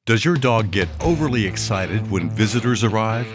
Does your dog get overly excited when visitors arrive?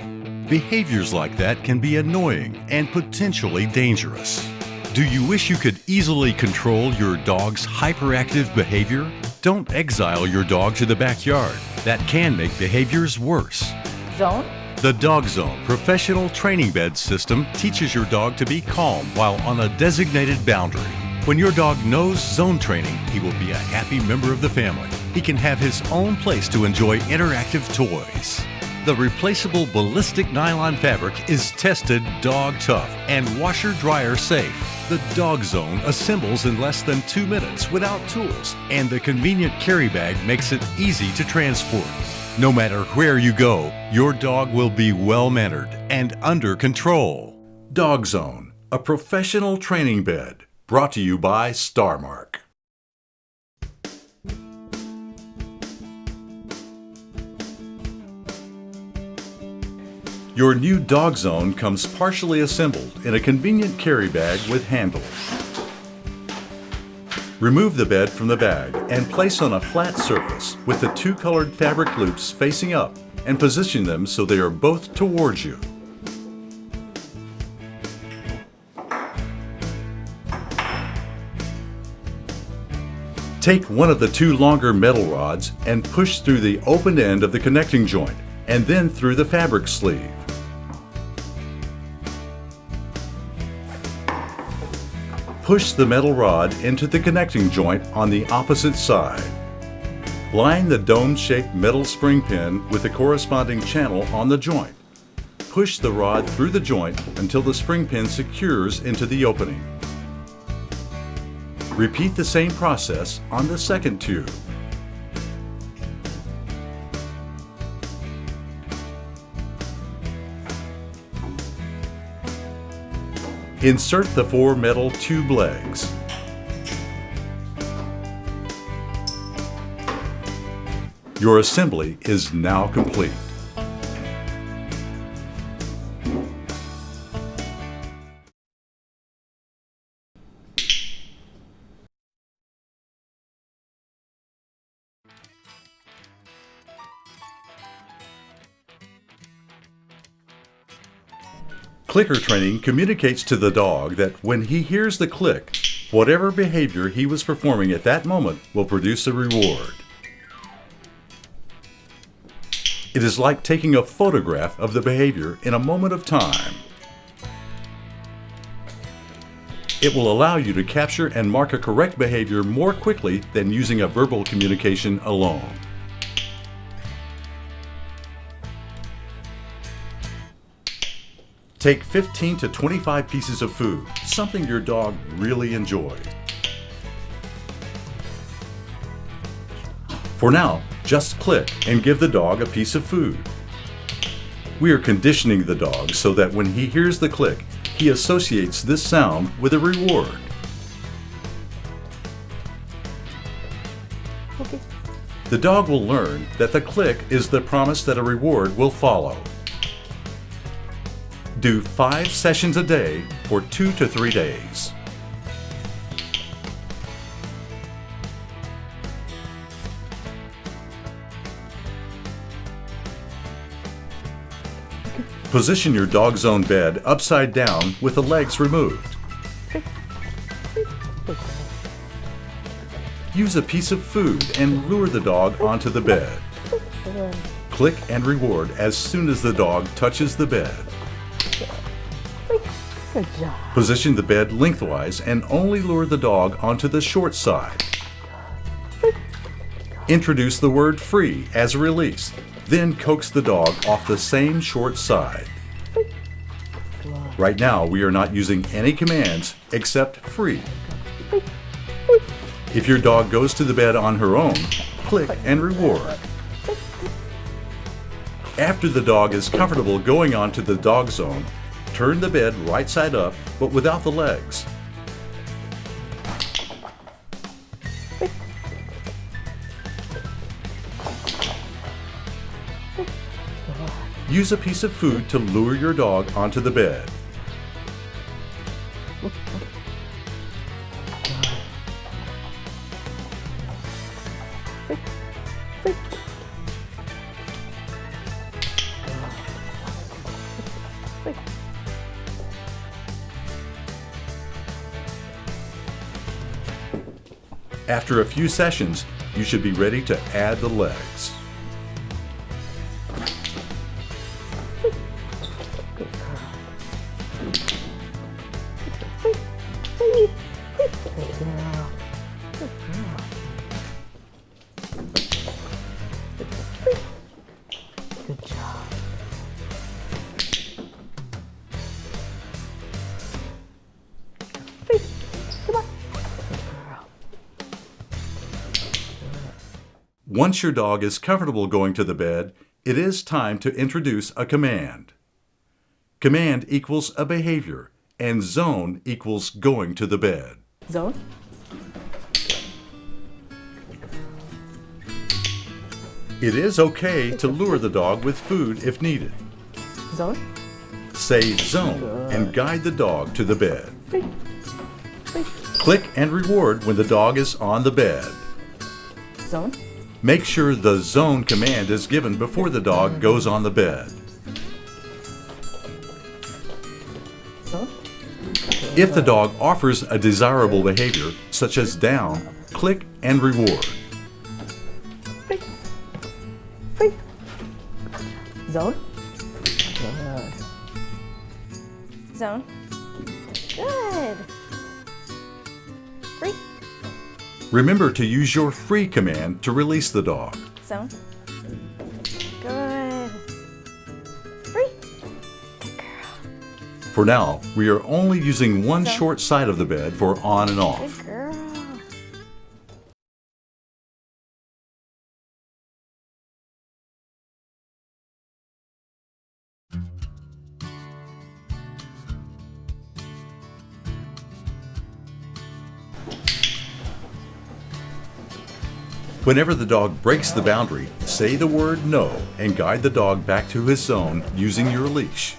Behaviors like that can be annoying and potentially dangerous. Do you wish you could easily control your dog's hyperactive behavior? Don't exile your dog to the backyard. That can make behaviors worse. Zone? The Dog Zone professional training bed system teaches your dog to be calm while on a designated boundary. When your dog knows zone training, he will be a happy member of the family. He can have his own place to enjoy interactive toys. The replaceable ballistic nylon fabric is tested dog tough and washer dryer safe. The Dog Zone assembles in less than 2 minutes without tools, and the convenient carry bag makes it easy to transport. No matter where you go, your dog will be well-mannered and under control. Dog Zone, a professional training bed, brought to you by Starmark. Your new Dog Zone comes partially assembled in a convenient carry bag with handles. Remove the bed from the bag and place on a flat surface with the 2 colored fabric loops facing up and position them so they are both towards you. Take one of the 2 longer metal rods and push through the open end of the connecting joint and then through the fabric sleeve. Push the metal rod into the connecting joint on the opposite side. Line the dome-shaped metal spring pin with the corresponding channel on the joint. Push the rod through the joint until the spring pin secures into the opening. Repeat the same process on the second tube. Insert the 4 metal tube legs. Your assembly is now complete. Clicker training communicates to the dog that when he hears the click, whatever behavior he was performing at that moment will produce a reward. It is like taking a photograph of the behavior in a moment of time. It will allow you to capture and mark a correct behavior more quickly than using a verbal communication alone. Take 15 to 25 pieces of food, something your dog really enjoys. For now, just click and give the dog a piece of food. We are conditioning the dog so that when he hears the click, he associates this sound with a reward. Okay. The dog will learn that the click is the promise that a reward will follow. Do 5 sessions a day for 2 to 3 days. Position your Dog Zone bed upside down with the legs removed. Use a piece of food and lure the dog onto the bed. Click and reward as soon as the dog touches the bed. Good job. Position the bed lengthwise and only lure the dog onto the short side. Introduce the word free as a release, then coax the dog off the same short side. Right now, we are not using any commands except free. If your dog goes to the bed on her own, click and reward. After the dog is comfortable going onto the Dog Zone, turn the bed right side up, but without the legs. Use a piece of food to lure your dog onto the bed. After a few sessions, you should be ready to add the legs. Good job. Come on. Good girl. Once your dog is comfortable going to the bed, it is time to introduce a command. Command equals a behavior, and zone equals going to the bed. Zone. It is okay to lure the dog with food if needed. Zone. Say zone and guide the dog to the bed. Click and reward when the dog is on the bed. Zone. Make sure the zone command is given before the dog goes on the bed. Zone. If the dog offers a desirable behavior, such as down, click and reward. Free. Zone. Good. Zone. Good. Free. Remember to use your free command to release the dog. Zone. Good. Free. Good girl. For now, we are only using one Zone. short side of the bed for on and off. Good girl. Whenever the dog breaks the boundary, say the word no and guide the dog back to his zone using your leash.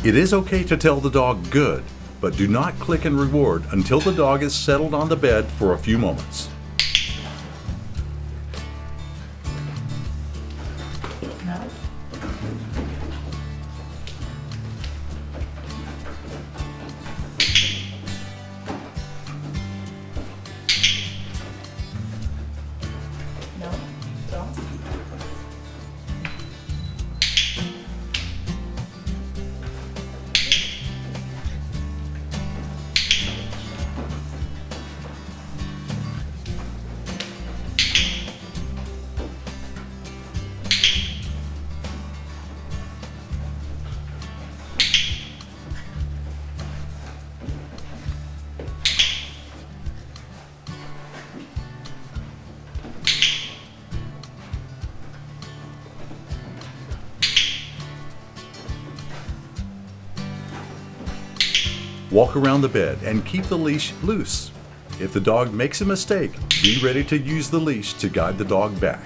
It is okay to tell the dog good, but do not click and reward until the dog is settled on the bed for a few moments. Walk around the bed and keep the leash loose. If the dog makes a mistake, be ready to use the leash to guide the dog back.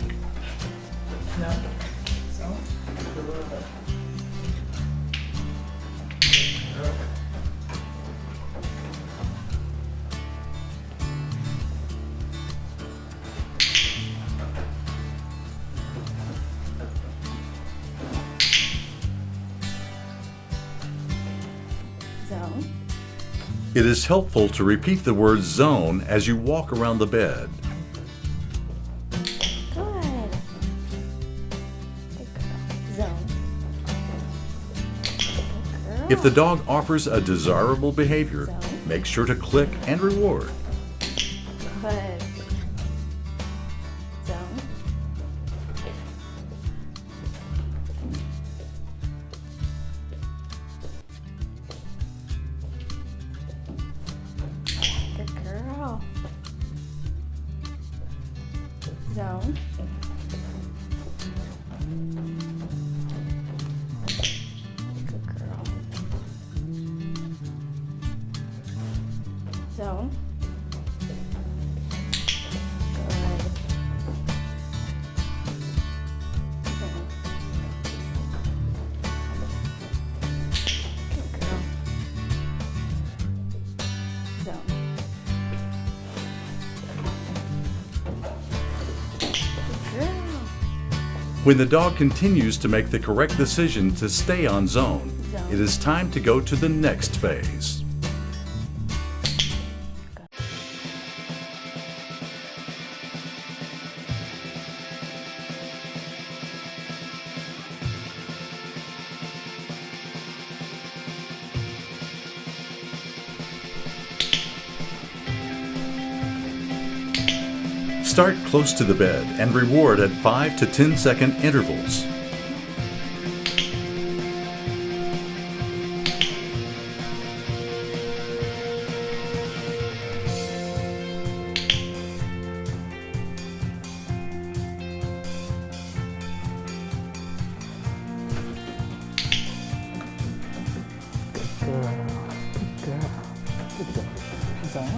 Zone. It is helpful to repeat the word zone as you walk around the bed. Good. Good girl. Zone. Good girl. If the dog offers a desirable behavior, Zone. make sure to click and reward. Good. Zone. Good girl. Zone. Good girl. Zone. Good. Zone. Good girl. Zone. Good girl. When the dog continues to make the correct decision to stay on zone, it is time to go to the next phase. Start close to the bed and reward at 5 to 10 second intervals.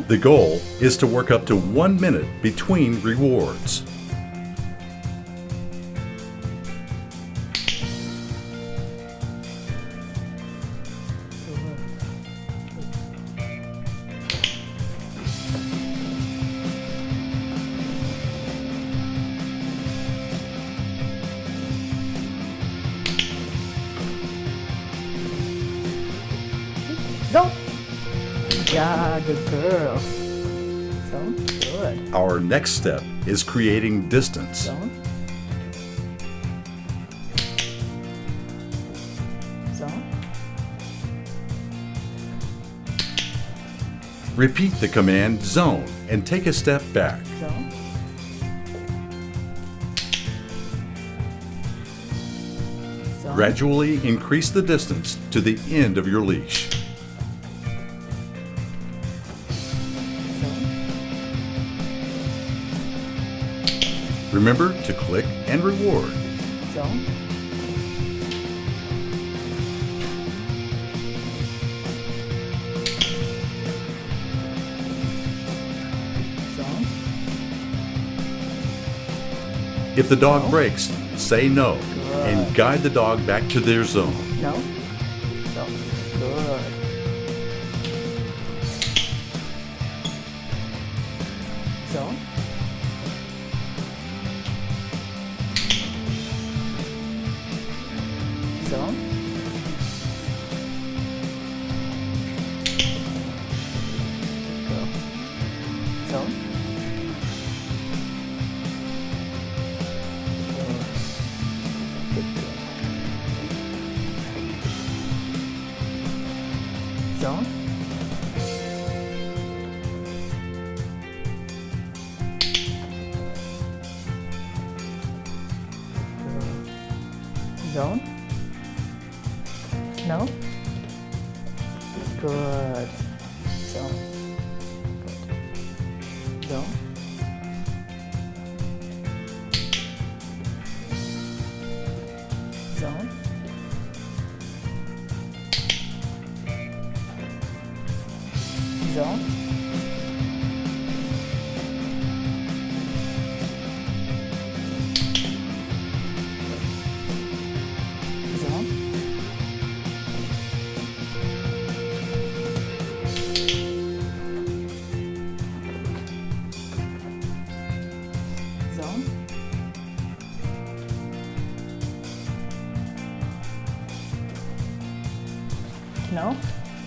The goal is to work up to 1 minute between rewards. Zo. Yeah, good girl. So good. Our next step is creating distance. So. So. Repeat the command zone and take a step back. So. So. Gradually increase the distance to the end of your leash. Remember to click and reward. So. So. If the dog breaks, say no and guide the dog back to their zone. No. So. Good. So. So. Go. So. So. Zone. No. Good. Zone. Good. Zone. Zone. Zone. Zone. Zone. No.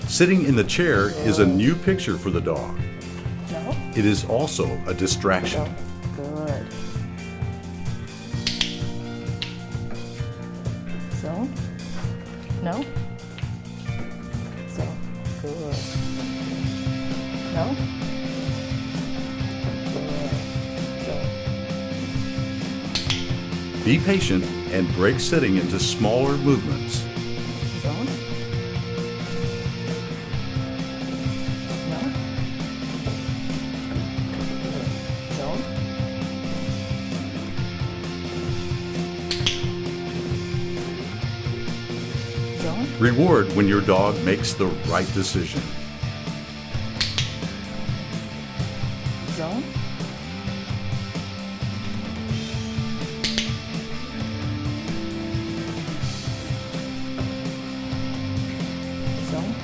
Sitting in the chair is a new picture for the dog. No. It is also a distraction. Good. So. No. So. Good. No. Good. So. Be patient and break sitting into smaller movements. Zone. No. Zone. Zone. Reward when your dog makes the right decision. Zone. Zone.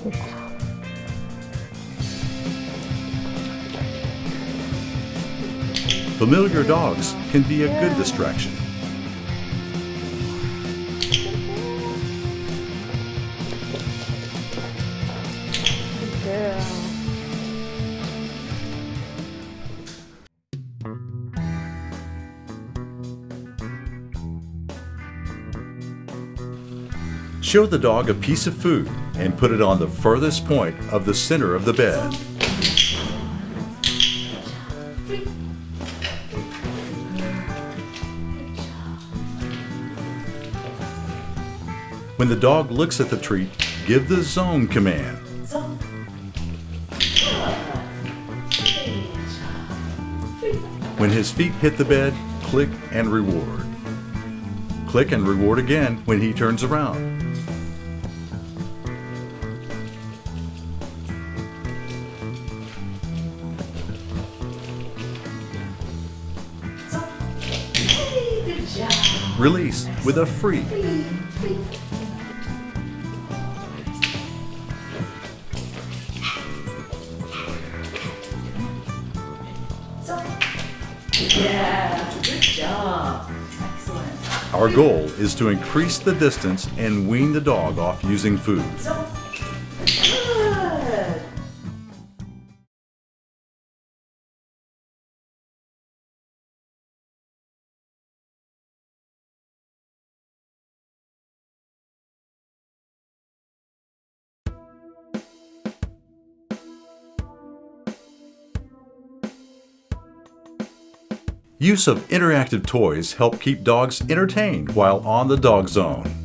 Good job. Familiar dogs can be a good distraction. Good girl. Show the dog a piece of food and put it on the furthest point of the center of the bed. When the dog looks at the treat, give the zone command. When his feet hit the bed, click and reward. Click and reward again when he turns around. Good job. Release with a free. Yeah, good job. Excellent. Our goal is to increase the distance and wean the dog off using food. Good. Use of interactive toys help keep dogs entertained while on the dog zone.